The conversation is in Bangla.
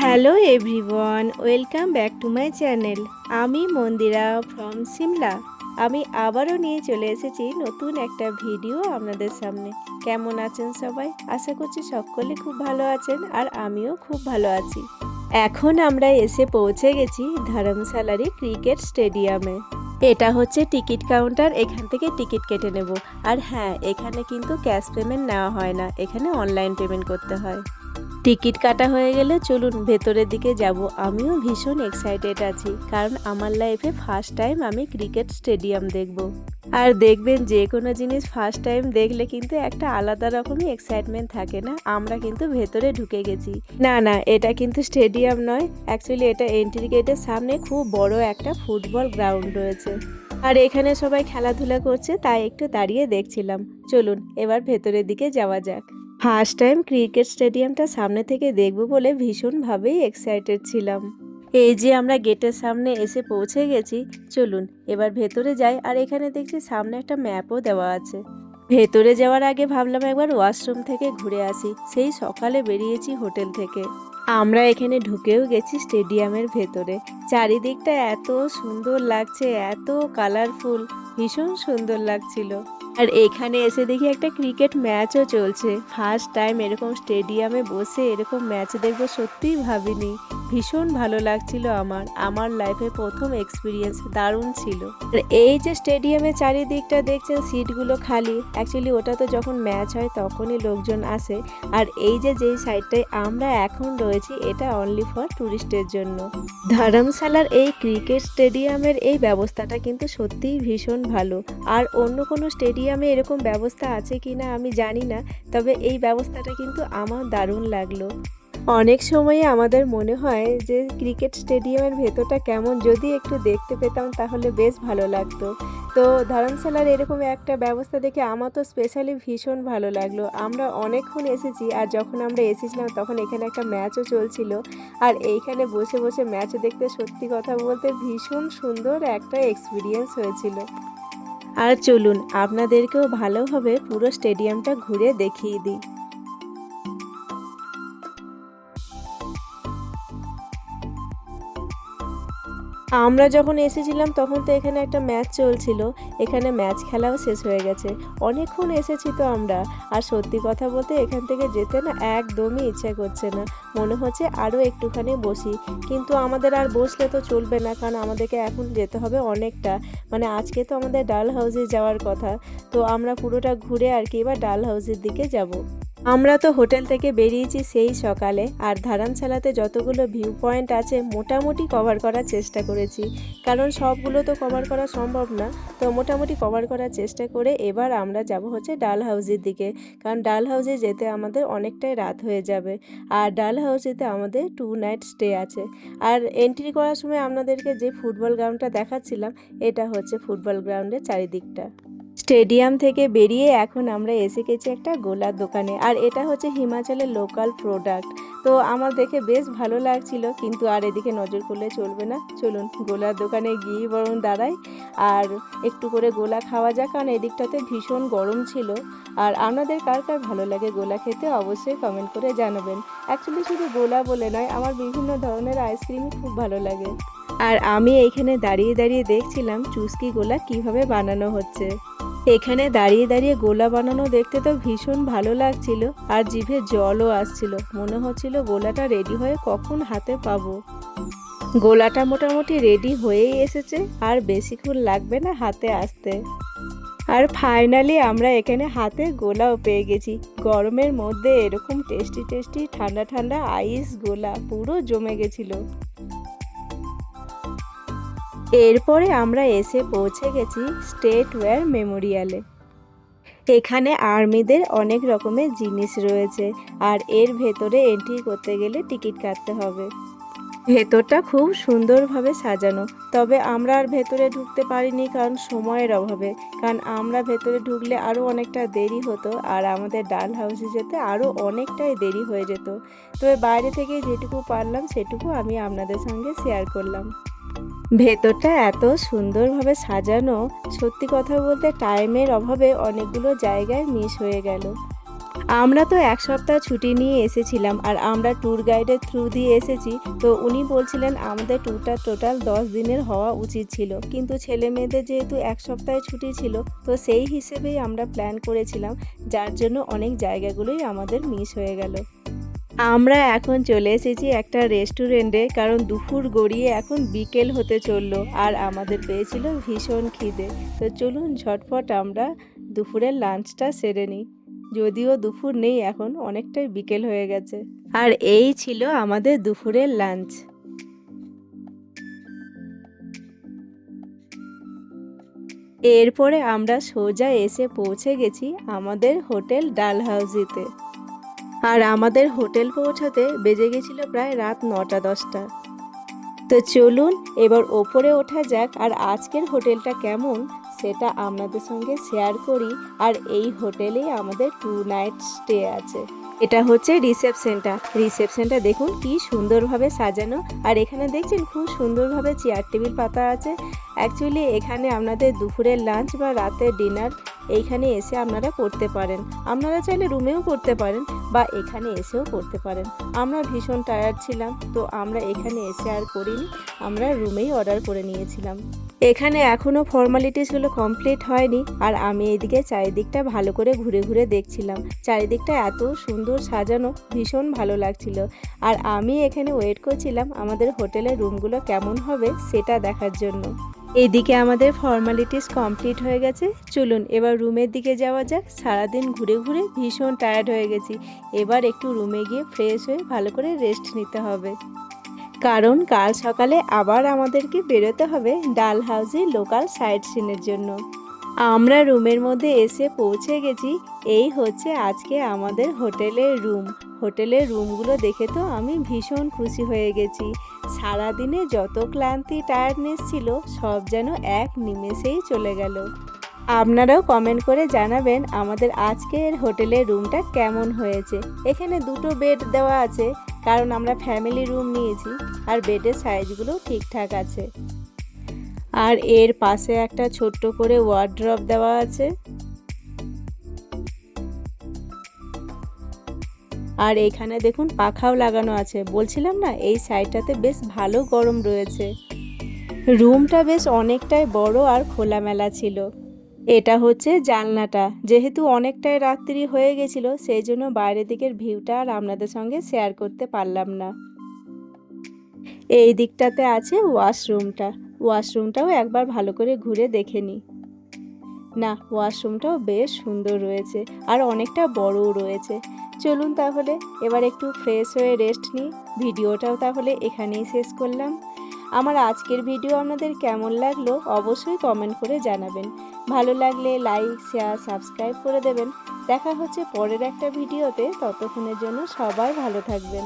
Hello everyone, welcome back to my channel. আমি মন্দিরা ফ্রম সিমলা। আমি আবারও নিয়ে চলে এসেছি নতুন একটা ভিডিও আপনাদের সামনে। কেমন আছেন সবাই? আশা করছি সকলে খুব ভালো আছেন আর আমিও খুব ভালো আছি। এখন আমরা এসে পৌঁছে গেছি ধর্মশালারই ক্রিকেট স্টেডিয়ামে। এটা হচ্ছে টিকিট কাউন্টার, এখান থেকে টিকিট কেটে নেব। আর হ্যাঁ, এখানে কিন্তু ক্যাশ পেমেন্ট নেওয়া হয় না, এখানে অনলাইন পেমেন্ট করতে হয়। টিকিট কাটা হয়ে গেলে চলুন ভেতরের দিকে যাব। আমিও ভীষণ এক্সাইটেড আছি, কারণ আমার লাইফে ফার্স্ট টাইম আমি ক্রিকেট স্টেডিয়াম দেখব। আর দেখবেন, যে কোনো জিনিস ফার্স্ট টাইম দেখলে কিন্তু একটা আলাদা রকমই এক্সাইটমেন্ট থাকে না? আমরা কিন্তু ভেতরে ঢুকে গেছি। না না, এটা কিন্তু স্টেডিয়াম নয়, অ্যাকচুয়ালি এটা এন্ট্রি গেটের সামনে খুব বড় একটা ফুটবল গ্রাউন্ড রয়েছে। আর এখানে সবাই খেলাধুলা করছে, তাই একটু দাঁড়িয়ে দেখছিলাম। চলুন এবার ভেতরের দিকে যাওয়া যাক। ফার্স্ট টাইম ক্রিকেট স্টেডিয়ামটা সামনে থেকে দেখব বলে ভীষণভাবেই এক্সাইটেড ছিলাম। এই যে আমরা গেটের সামনে এসে পৌঁছে গেছি, চলুন এবার ভেতরে যাই। আর এখানে দেখছি সামনে একটা ম্যাপও দেওয়া আছে। ভেতরে যাওয়ার আগে ভাবলাম একবার ওয়াশরুম থেকে ঘুরে আসি, সেই সকালে বেরিয়েছি হোটেল থেকে। আমরা এখানে ঢুকেও গেছি স্টেডিয়ামের ভেতরে। চারিদিকটা এত সুন্দর লাগছে, এত কালারফুল, ভীষণ সুন্দর লাগছিল। আর এখানে এসে দেখি একটা ক্রিকেট ম্যাচও চলছে। ফার্স্ট টাইম এরকম স্টেডিয়ামে বসে এরকম ম্যাচ দেখবো সত্যিই ভাবিনি। ভীষণ ভালো লাগছিল আমার লাইফে প্রথম এক্সপিরিয়েন্স, দারুণ ছিল। আর এই যে স্টেডিয়ামের চারিদিকটা দেখছেন, সিটগুলো খালি। অ্যাকচুয়ালি ওটা তো যখন ম্যাচ হয় তখনই লোকজন আসে। আর এই যে যেই সাইডটায় আমরা এখন রয়েছি, এটা অনলি ফর ট্যুরিস্টের জন্য। ধর্মশালার এই ক্রিকেট স্টেডিয়ামের এই ব্যবস্থাটা কিন্তু সত্যিই ভীষণ ভালো। আর অন্য কোনো স্টেডিয়ামে এরকম ব্যবস্থা আছে কি না আমি জানি না, তবে এই ব্যবস্থাটা কিন্তু আমার দারুণ লাগলো। অনেক সময় আমাদের মনে হয় যে ক্রিকেট স্টেডিয়ামের ভেতরটা কেমন, যদি একটু দেখতে পেতাম তাহলে বেশ ভালো লাগতো। তো ধর্মশালার এরকম একটা ব্যবস্থা দেখে আমার তো স্পেশালি ভীষণ ভালো লাগলো। আমরা অনেকক্ষণ এসেছি, আর যখন আমরা এসেছিলাম তখন এখানে একটা ম্যাচও চলছিল। আর এইখানে বসে বসে ম্যাচ দেখতে সত্যি কথা বলতে ভীষণ সুন্দর একটা এক্সপিরিয়েন্স হয়েছিল। আর চলুন আপনাদেরকেও ভালোভাবে পুরো স্টেডিয়ামটা ঘুরে দেখিয়ে দিই। আমরা যখন এসেছিলাম তখন তো এখানে একটা ম্যাচ চলছিল। এখানে ম্যাচ খেলাও শেষ হয়ে গেছে। অনেকক্ষণ এসেছি তো আমরা, আর সত্যি কথা বলতে এখান থেকে যেতে না একদমই ইচ্ছা করছে না। মনে হচ্ছে আরও একটুখানি বসি, কিন্তু আমাদের আর বসলে তো চলবে না, কারণ আমাদেরকে এখন যেতে হবে অনেকটা। মানে আজকে তো আমাদের ডাল হাউসে যাওয়ার কথা, তো আমরা পুরোটা ঘুরে আর কি এবার ডাল হাউসের দিকে যাব। আমরা তো হোটেল থেকে বেরিয়েছি সেই সকালে, আর ধর্মশালাতে যতগুলো ভিউ পয়েন্ট আছে মোটামুটি কভার করার চেষ্টা করেছি, কারণ সবগুলো তো কভার করা সম্ভব না। তো মোটামুটি কভার করার চেষ্টা করে এবার আমরা যাব হচ্ছে ডাল হাউসের দিকে, কারণ ডাল হাউসে যেতে আমাদের অনেকটাই রাত হয়ে যাবে। আর ডাল হাউসেতে আমাদের 2 নাইট স্টে আছে। আর এন্ট্রি করার সময় আপনাদেরকে যে ফুটবল গ্রাউন্ডটা দেখাচ্ছিলাম, এটা হচ্ছে ফুটবল গ্রাউন্ডের চারিদিকটা। স্টেডিয়াম থেকে বেরিয়ে এখন আমরা এসে গেছি একটা গোলার দোকানে, আর এটা হচ্ছে হিমাচলের লোকাল প্রোডাক্ট। তো আমার দেখে বেশ ভালো লাগছিল, কিন্তু আর এদিকে নজর করলে চলবে না। চলুন গোলার দোকানে গিয়ে বরং দাঁড়াই, আর একটু করে গোলা খাওয়া যাক, কারণ এদিকটাতে ভীষণ গরম ছিল। আর আপনাদের কার কার ভালো লাগে গোলা খেতে অবশ্যই কমেন্ট করে জানাবেন। অ্যাকচুয়ালি শুধু গোলা বলে নয়, আমার বিভিন্ন ধরনের আইসক্রিমই খুব ভালো লাগে। আর আমি এইখানে দাঁড়িয়ে দাঁড়িয়ে দেখছিলাম চুস্কি গোলা কিভাবে বানানো হচ্ছে। এখানে দাঁড়িয়ে দাঁড়িয়ে গোলা বানানো দেখতে তো ভীষণ ভালো লাগছিল, আর জিভে জলও আসছিল। মনে হচ্ছিল গোলাটা রেডি হয়ে কখন হাতে পাবো। গোলাটা মোটামুটি রেডি হয়েই এসেছে, আর বেশিক্ষণ লাগবে না হাতে আসতে। আর ফাইনালি আমরা এখানে হাতে গোলাও পেয়ে গেছি। গরমের মধ্যে এরকম টেস্টি টেস্টি ঠান্ডা ঠান্ডা আইস গোলা পুরো জমে গেছিল। এরপরে আমরা এসে পৌঁছে গেছি স্টেট ওয়্যার মেমোরিয়ালে। এখানে আর্মিদের অনেক রকমের জিনিস রয়েছে, আর এর ভেতরে এন্ট্রি করতে গেলে টিকিট কাটতে হবে। ভেতরটা খুব সুন্দরভাবে সাজানো, তবে আমরা আর ভেতরে ঢুকতে পারিনি কারণ সময়ের অভাবে। কারণ আমরা ভেতরে ঢুকলে আরও অনেকটা দেরি হতো, আর আমাদের ডাল হাউসে যেতে আরও অনেকটাই দেরি হয়ে যেত। তবে বাইরে থেকে যেটুকু পারলাম সেটুকু আমি আপনাদের সঙ্গে শেয়ার করলাম। ভেতরটা এত সুন্দরভাবে সাজানো, সত্যি কথা বলতে টাইমের অভাবে অনেকগুলো জায়গায় মিস হয়ে গেল। আমরা তো ১ সপ্তাহ ছুটি নিয়ে এসেছিলাম আর আমরা ট্যুর গাইডের থ্রু দিয়ে এসেছি। তো উনি বলছিলেন আমাদের ট্যুরটা টোটাল ১০ দিনের হওয়া উচিত ছিল। কিন্তু ছেলেমেয়েদের যেহেতু ১ সপ্তাহের ছুটি ছিল, তো সেই হিসেবেই আমরা প্ল্যান করেছিলাম, যার জন্য অনেক জায়গাগুলোই আমাদের মিস হয়ে গেল। আমরা এখন চলে এসেছি একটা রেস্টুরেন্টে, কারণ দুপুর গড়িয়ে এখন বিকেল হতে চললো আর আমাদের পেয়েছিল ভীষণ খিদে। তো চলুন ঝটপট আমরা দুপুরের লাঞ্চটা সেরে নিই। যদিও দুপুর নেই, এখন অনেকটাই বিকেল হয়ে গেছে। আর এই ছিল আমাদের দুপুরের লাঞ্চ। এরপরে আমরা সোজা এসে পৌঁছে গেছি আমাদের হোটেল ডালহাউসিতে। আর আমাদের হোটেল পৌঁছাতে বেজে গেছিল প্রায় রাত ৯টা-১০টা। তো চলুন এবার ওপরে ওঠা যাক আর আজকের হোটেলটা কেমন সেটা আপনাদের সঙ্গে শেয়ার করি। আর এই হোটেলেই আমাদের 2 নাইট স্টে আছে। এটা হচ্ছে রিসেপশনটা দেখুন কি সুন্দরভাবে সাজানো। আর এখানে দেখছেন খুব সুন্দরভাবে চেয়ার টেবিল পাতা আছে। অ্যাকচুয়ালি এখানে আপনাদের দুপুরের লাঞ্চ বা রাতের ডিনার এইখানে এসে আপনারা করতে পারেন। আপনারা চাইলে রুমেও করতে পারেন বা এখানে এসেও করতে পারেন। আমরা ভীষণ টায়ার্ড ছিলাম, তো আমরা এখানে এসে আর করিনি, আমরা রুমেই অর্ডার করে নিয়েছিলাম। এখানে এখনও ফর্মালিটিসগুলো কমপ্লিট হয়নি আর আমি এইদিকে চারিদিকটা ভালো করে ঘুরে ঘুরে দেখছিলাম। চারিদিকটা এত সুন্দর সাজানো, ভীষণ ভালো লাগছিল। আর আমি এখানে ওয়েট করছিলাম আমাদের হোটেলের রুমগুলো কেমন হবে সেটা দেখার জন্য। এইদিকে আমাদের ফর্মালিটিস কমপ্লিট হয়ে গেছে। চলুন এবার রুমের দিকে যাওয়া যাক। সারাদিন ঘুরে ঘুরে ভীষণ টায়ার্ড হয়ে গেছি। এবার একটু রুমে গিয়ে ফ্রেশ হয়ে ভালো করে রেস্ট নিতে হবে, কারণ কাল সকালে আবার আমাদেরকে বেরোতে হবে ডালহাউসি লোকাল সাইট সিনের জন্য। আমরা রুমের মধ্যে এসে পৌঁছে গেছি। এই হচ্ছে আজকে আমাদের হোটেলের রুম। হোটেলের রুমগুলো দেখে তো আমি ভীষণ খুশি হয়ে গেছি। সারাদিনে যত ক্লান্তি টায়ার্ডনেস ছিল সব যেন এক নিমেষেই চলে গেল। আপনারাও কমেন্ট করে জানাবেন আমাদের আজকের হোটেলের রুমটা কেমন হয়েছে। এখানে 2টো বেড দেওয়া আছে, কারণ আমরা ফ্যামিলি রুম নিয়েছি আর বেডের সাইজগুলো ঠিকঠাক আছে। আর এর পাশে একটা ছোট্ট করে ওয়ার্ড্রপ দেওয়া আছে। আর এখানে দেখুন পাখাও লাগানো আছে। বলছিলাম না এই সাইডটাতে বেশ ভালো গরম রয়েছে। রুমটা বেশ অনেকটাই বড় আর খোলামেলা ছিল। এটা হচ্ছে জানলাটা। যেহেতু অনেকটাই রাত্রি হয়ে গেছিল, সেই জন্য বাইরের দিকের ভিউটা আর আপনাদের সঙ্গে শেয়ার করতে পারলাম না। এই দিকটাতে আছে ওয়াশরুমটাও একবার ভালো করে ঘুরে দেখে নিই। না, ওয়াশরুমটাও বেশ সুন্দর রয়েছে আর অনেকটা বড়ও রয়েছে। চলুন তাহলে এবার একটু ফ্রেশ হয়ে রেস্ট নিই। ভিডিওটাও তাহলে এখানেই শেষ করলাম। আমার আজকের ভিডিও আপনাদের কেমন লাগলো অবশ্যই কমেন্ট করে জানাবেন। ভালো লাগলে লাইক, শেয়ার, সাবস্ক্রাইব করে দেবেন। দেখা হচ্ছে পরের একটা ভিডিওতে। ততক্ষণের জন্য সবাই ভালো থাকবেন।